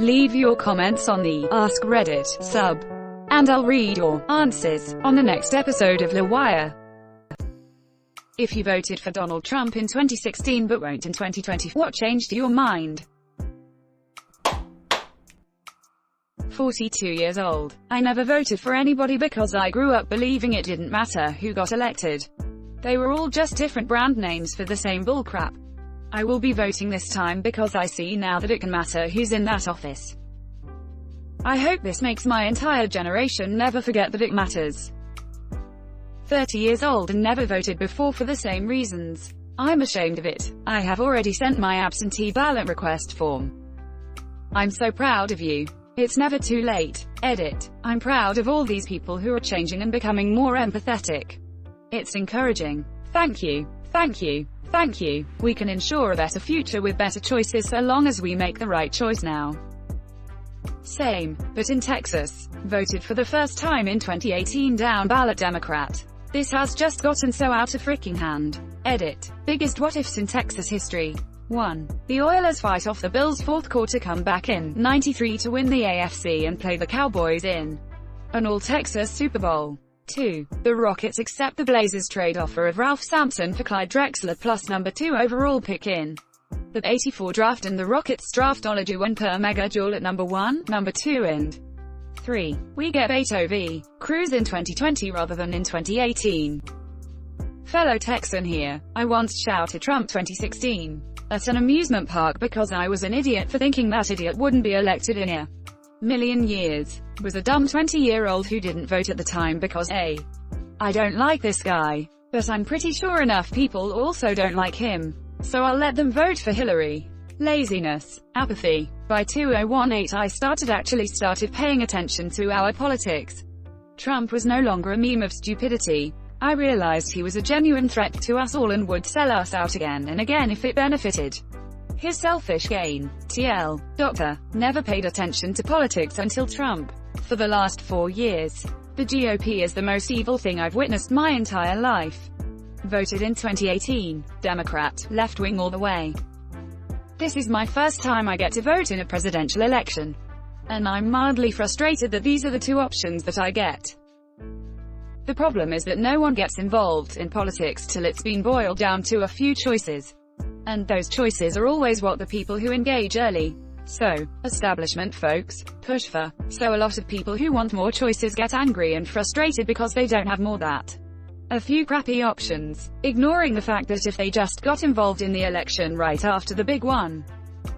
Leave your comments on the Ask Reddit sub, and I'll read your answers on the next episode of LWIAR. If you voted for Donald Trump in 2016 but won't in 2020, what changed your mind? 42 years old. I never voted for anybody because I grew up believing it didn't matter who got elected. They were all just different brand names for the same bullcrap. I will be voting this time because I see now that it can matter who's in that office. I hope this makes my entire generation never forget that it matters. 30 years old and never voted before for the same reasons. I'm ashamed of it. I have already sent my absentee ballot request form. I'm so proud of you. It's never too late. Edit. I'm proud of all these people who are changing and becoming more empathetic. It's encouraging. Thank you. Thank you. Thank you. We can ensure a better future with better choices so long as we make the right choice now. Same, but in Texas. Voted for the first time in 2018 down ballot Democrat. This has just gotten so out of freaking hand. Edit. Biggest what-ifs in Texas history. 1. The Oilers fight off the Bills' fourth quarter comeback in '93 to win the AFC and play the Cowboys in an all-Texas Super Bowl. 2. The Rockets accept the Blazers' trade offer of Ralph Sampson for Clyde Drexler plus number 2 overall pick in the '84 draft, and the Rockets draft Olajuwon per Megajoule at number 1, number 2 and 3. We get Beto v. Cruz in 2020 rather than in 2018. Fellow Texan here. I once shouted Trump 2016 at an amusement park because I was an idiot for thinking that idiot wouldn't be elected in a million years. Was a dumb 20-year-old who didn't vote at the time because A. I don't like this guy. But I'm pretty sure enough people also don't like him. So I'll let them vote for Hillary. Laziness. Apathy. By 2018 I started paying attention to our politics. Trump was no longer a meme of stupidity. I realized he was a genuine threat to us all and would sell us out again and again if it benefited his selfish gain. TL. Doctor. Never paid attention to politics until Trump. For the last 4 years. The GOP is the most evil thing I've witnessed my entire life. Voted in 2018. Democrat. Left-wing all the way. This is my first time I get to vote in a presidential election. And I'm mildly frustrated that these are the two options that I get. The problem is that no one gets involved in politics till it's been boiled down to a few choices. And those choices are always what the people who engage early, so, establishment folks, push for. So a lot of people who want more choices get angry and frustrated because they don't have more that a few crappy options, ignoring the fact that if they just got involved in the election right after the big one,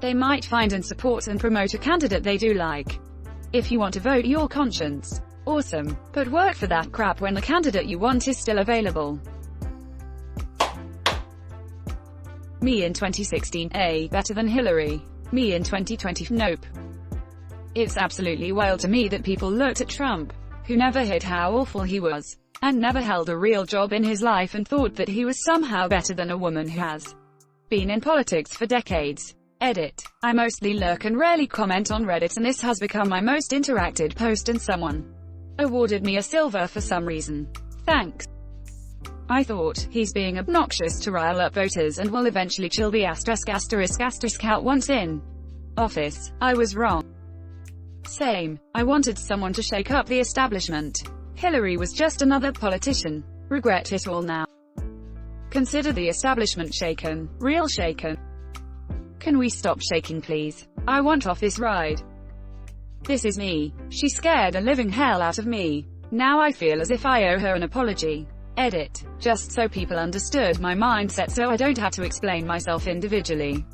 they might find and support and promote a candidate they do like. If you want to vote your conscience, awesome, but work for that crap when the candidate you want is still available. Me in 2016, A. Better than Hillary. Me in 2020, nope. It's absolutely wild to me that people looked at Trump, who never hid how awful he was, and never held a real job in his life, and thought that he was somehow better than a woman who has been in politics for decades. Edit. I mostly lurk and rarely comment on Reddit, and this has become my most interacted post, and someone awarded me a silver for some reason. Thanks. I thought, he's being obnoxious to rile up voters and will eventually chill the **** out once in office. I was wrong. Same. I wanted someone to shake up the establishment. Hillary was just another politician. Regret it all now. Consider the establishment shaken. Real shaken. Can we stop shaking please? I want off this ride. This is me. She scared a living hell out of me. Now I feel as if I owe her an apology. Edit. Just so people understood my mindset so I don't have to explain myself individually.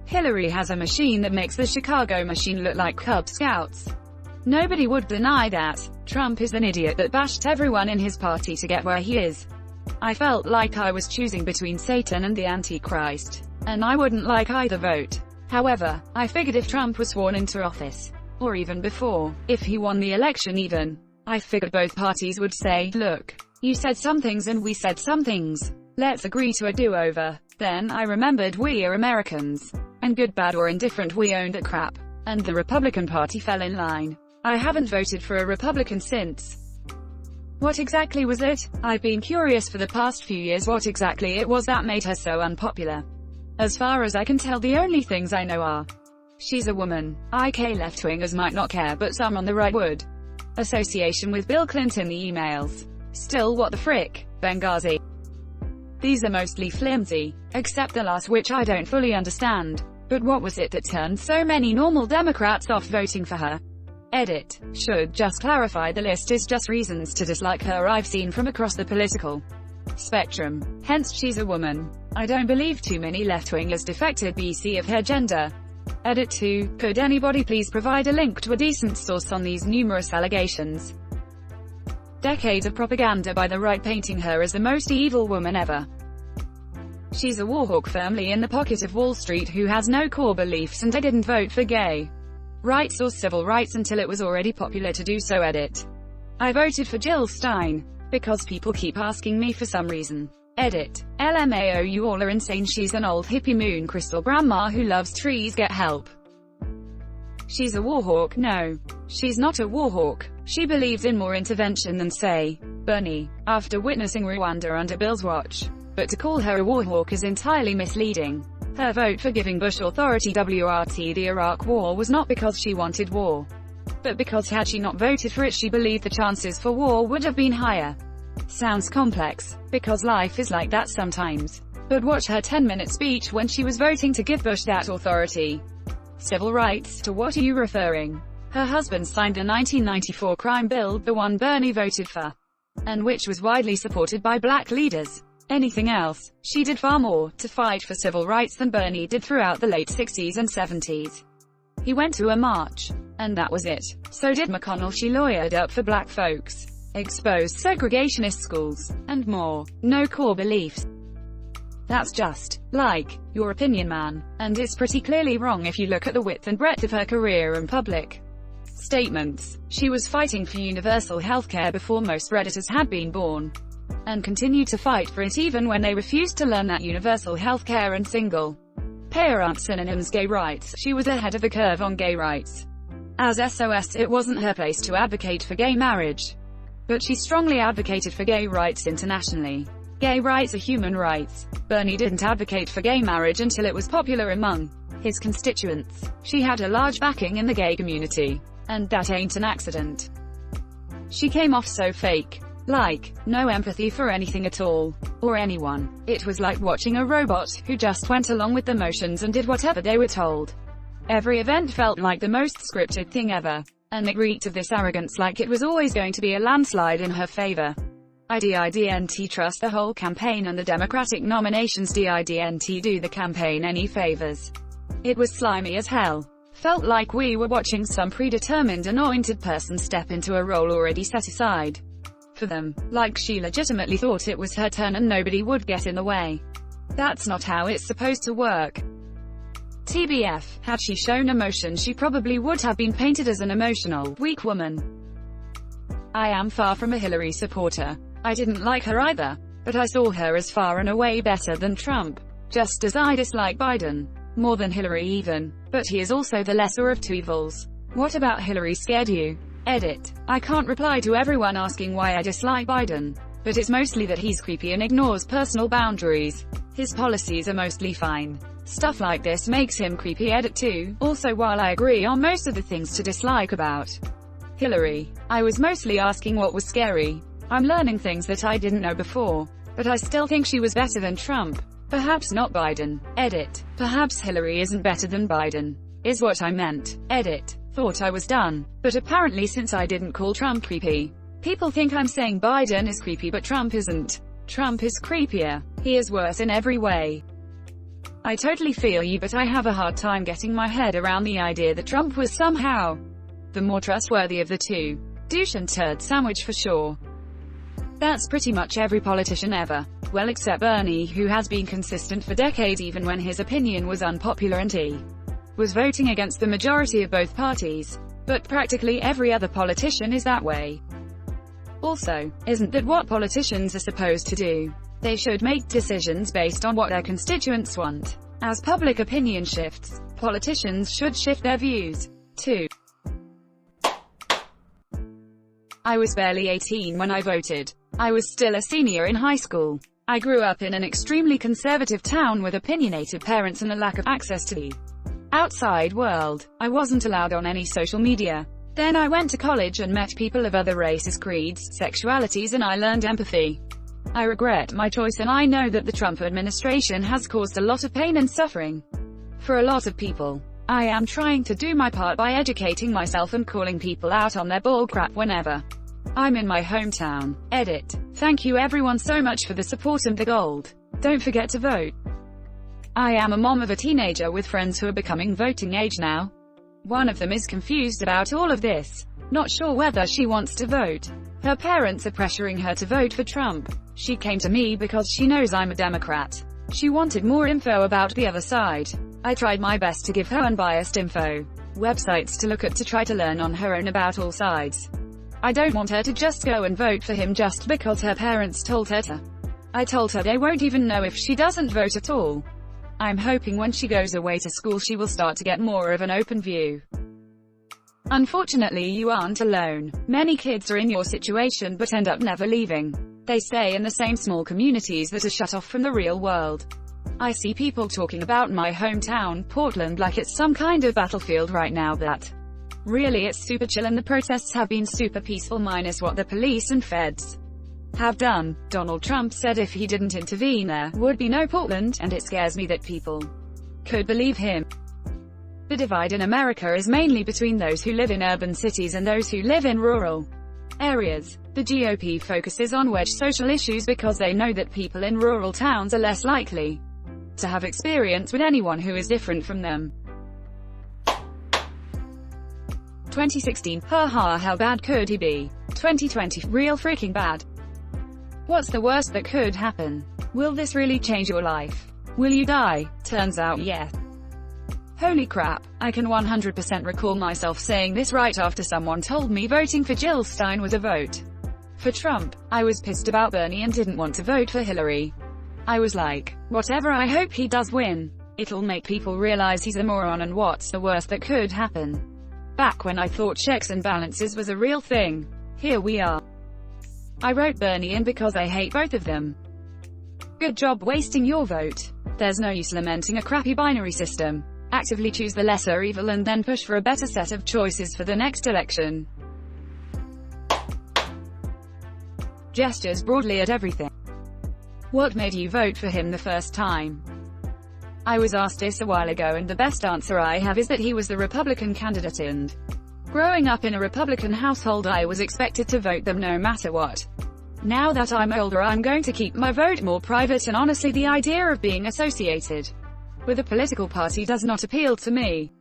Hillary has a machine that makes the Chicago machine look like Cub Scouts. Nobody would deny that. Trump is an idiot that bashed everyone in his party to get where he is. I felt like I was choosing between Satan and the Antichrist, and I wouldn't like either vote. However, I figured if Trump was sworn into office, or even before, if he won the election even, I figured both parties would say, look, you said some things and we said some things. Let's agree to a do-over. Then I remembered we are Americans, and good, bad or indifferent we owned that crap, and the Republican Party fell in line. I haven't voted for a Republican since. What exactly was it? I've been curious for the past few years what exactly it was that made her so unpopular. As far as I can tell, the only things I know are She's a woman. IK left-wingers might not care, but some on the right would. Association with Bill Clinton, the emails. Still, what the frick? Benghazi. These are mostly flimsy, except the last, which I don't fully understand. But what was it that turned so many normal Democrats off voting for her? Edit. Should just clarify, the list is just reasons to dislike her I've seen from across the political spectrum. Hence, she's a woman. I don't believe too many left-wingers defected BC of her gender. Edit 2. Could anybody please provide a link to a decent source on these numerous allegations? Decades of propaganda by the right painting her as the most evil woman ever. She's a warhawk firmly in the pocket of Wall Street who has no core beliefs, and I didn't vote for gay rights or civil rights until it was already popular to do so. Edit. I voted for Jill Stein because people keep asking me for some reason. Edit. LMAO, you all are insane. She's an old hippie moon crystal grandma who loves trees. Get help. She's a warhawk. No. She's not a warhawk. She believes in more intervention than, say, Bernie, after witnessing Rwanda under Bill's watch. But to call her a warhawk is entirely misleading. Her vote for giving Bush authority WRT the Iraq War was not because she wanted war, but because had she not voted for it, she believed the chances for war would have been higher. Sounds complex, because life is like that sometimes. But watch her 10-minute speech when she was voting to give Bush that authority. Civil rights, to what are you referring? Her husband signed the 1994 crime bill, the one Bernie voted for, and which was widely supported by black leaders. Anything else? She did far more to fight for civil rights than Bernie did throughout the late 60s and 70s. He went to a march, and that was it. So did McConnell. She lawyered up for black folks, exposed segregationist schools, and more. No core beliefs. That's just, like, your opinion, man. And it's pretty clearly wrong if you look at the width and breadth of her career and public statements. She was fighting for universal healthcare before most Redditors had been born, and continued to fight for it even when they refused to learn that universal healthcare and single payer aren't synonyms. Gay rights. She was ahead of the curve on gay rights. As SOS, it wasn't her place to advocate for gay marriage, but she strongly advocated for gay rights internationally. Gay rights are human rights. Bernie didn't advocate for gay marriage until it was popular among his constituents. She had a large backing in the gay community, and that ain't an accident. She came off so fake. Like, no empathy for anything at all, or anyone. It was like watching a robot, who just went along with the motions and did whatever they were told. Every event felt like the most scripted thing ever, and it reeked of this arrogance, like it was always going to be a landslide in her favor. I didn't trust the whole campaign and the Democratic nominations. Didn't do the campaign any favors. It was slimy as hell. Felt like we were watching some predetermined anointed person step into a role already set aside for them, like she legitimately thought it was her turn and nobody would get in the way. That's not how it's supposed to work. TBF, had she shown emotion, she probably would have been painted as an emotional, weak woman. I am far from a Hillary supporter. I didn't like her either, but I saw her as far and away better than Trump, just as I dislike Biden more than Hillary even, but he is also the lesser of two evils. What about Hillary scared you? Edit. I can't reply to everyone asking why I dislike Biden, but it's mostly that he's creepy and ignores personal boundaries. His policies are mostly fine. Stuff like this makes him creepy. Edit 2. Also, while I agree on most of the things to dislike about Hillary, I was mostly asking what was scary. I'm learning things that I didn't know before, but I still think she was better than Trump. Perhaps not Biden. Edit. Perhaps Hillary isn't better than Biden, is what I meant. Edit. Thought I was done, but apparently since I didn't call Trump creepy, people think I'm saying Biden is creepy, but Trump isn't. Trump is creepier. He is worse in every way. I totally feel you, but I have a hard time getting my head around the idea that Trump was somehow the more trustworthy of the two. Douche and turd sandwich for sure. That's pretty much every politician ever. Well, except Bernie, who has been consistent for decades even when his opinion was unpopular and he was voting against the majority of both parties. But practically every other politician is that way. Also, isn't that what politicians are supposed to do? They should make decisions based on what their constituents want. As public opinion shifts, politicians should shift their views, too. I was barely 18 when I voted. I was still a senior in high school. I grew up in an extremely conservative town with opinionated parents and a lack of access to the outside world. I wasn't allowed on any social media. Then I went to college and met people of other races, creeds, sexualities, and I learned empathy. I regret my choice, and I know that the Trump administration has caused a lot of pain and suffering for a lot of people. I am trying to do my part by educating myself and calling people out on their bullcrap whenever I'm in my hometown. Edit. Thank you everyone so much for the support and the gold. Don't forget to vote. I am a mom of a teenager with friends who are becoming voting age now. One of them is confused about all of this, not sure whether she wants to vote. Her parents are pressuring her to vote for Trump. She came to me because she knows I'm a Democrat. She wanted more info about the other side. I tried my best to give her unbiased info, websites to look at to try to learn on her own about all sides. I don't want her to just go and vote for him just because her parents told her to. I told her they won't even know if she doesn't vote at all. I'm hoping when she goes away to school she will start to get more of an open view. Unfortunately, you aren't alone. Many kids are in your situation but end up never leaving. They stay in the same small communities that are shut off from the real world. I see people talking about my hometown, Portland, like it's some kind of battlefield right now, but really it's super chill and the protests have been super peaceful minus what the police and feds have done. Donald Trump said if he didn't intervene there would be no Portland, and it scares me that people could believe him. The divide in America is mainly between those who live in urban cities and those who live in rural areas. The GOP focuses on wedge social issues because they know that people in rural towns are less likely to have experience with anyone who is different from them. 2016, haha, how bad could he be? 2020, real freaking bad. What's the worst that could happen? Will this really change your life? Will you die? Turns out, yes. Holy crap, I can 100% recall myself saying this right after someone told me voting for Jill Stein was a vote for Trump. I was pissed about Bernie and didn't want to vote for Hillary. I was like, whatever, I hope he does win. It'll make people realize he's a moron, and what's the worst that could happen? Back when I thought checks and balances was a real thing. Here we are. I wrote Bernie in because I hate both of them. Good job wasting your vote. There's no use lamenting a crappy binary system. Actively choose the lesser evil and then push for a better set of choices for the next election. Gestures broadly at everything. What made you vote for him the first time? I was asked this a while ago, and the best answer I have is that he was the Republican candidate, and growing up in a Republican household I was expected to vote them no matter what. Now that I'm older, I'm going to keep my vote more private, and honestly the idea of being associated with a political party does not appeal to me.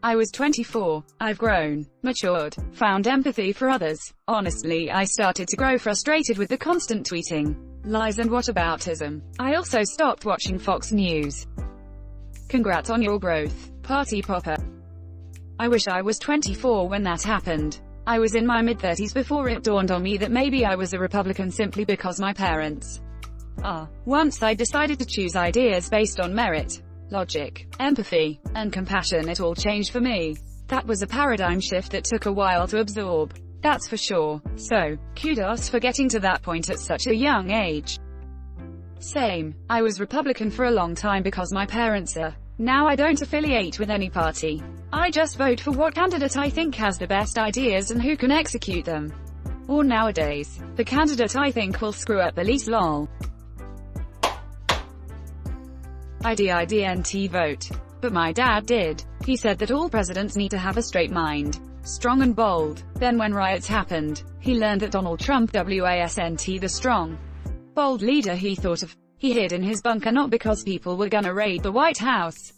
I was 24. I've grown, matured, found empathy for others. Honestly, I started to grow frustrated with the constant tweeting, lies and whataboutism. I also stopped watching Fox News. Congrats on your growth, party popper. I wish I was 24 when that happened. I was in my mid-30s before it dawned on me that maybe I was a Republican simply because my parents are. Once I decided to choose ideas based on merit, logic, empathy, and compassion, it all changed for me. That was a paradigm shift that took a while to absorb. That's for sure. So, kudos for getting to that point at such a young age. Same. I was Republican for a long time because my parents are. Now I don't affiliate with any party. I just vote for what candidate I think has the best ideas and who can execute them. Or nowadays, the candidate I think will screw up the least, lol. I didn't vote. But my dad did. He said that all presidents need to have a straight mind. Strong and bold. Then when riots happened, he learned that Donald Trump wasn't the strong, bold leader he thought of. He hid in his bunker not because people were gonna raid the White House.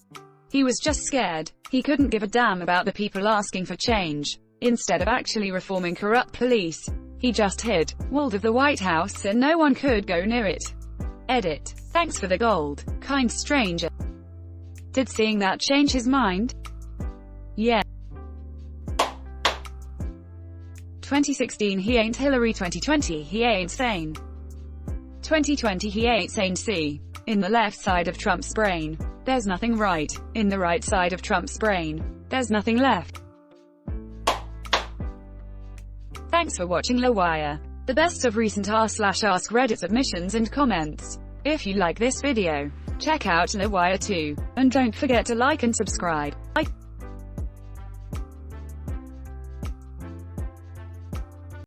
He was just scared. He couldn't give a damn about the people asking for change. Instead of actually reforming corrupt police, he just hid, walled of the White House, and no one could go near it. Edit. Thanks for the gold, kind stranger. Did seeing that change his mind? Yeah. 2016 he ain't Hillary. 2020 he ain't sane. 2020 he ain't sane. See, in the left side of Trump's brain, there's nothing right. In the right side of Trump's brain, there's nothing left. Thanks for watching LWIAR. The best of recent r/AskReddit submissions and comments. If you like this video, Check out LWIAR too. And don't forget to like and subscribe. Bye.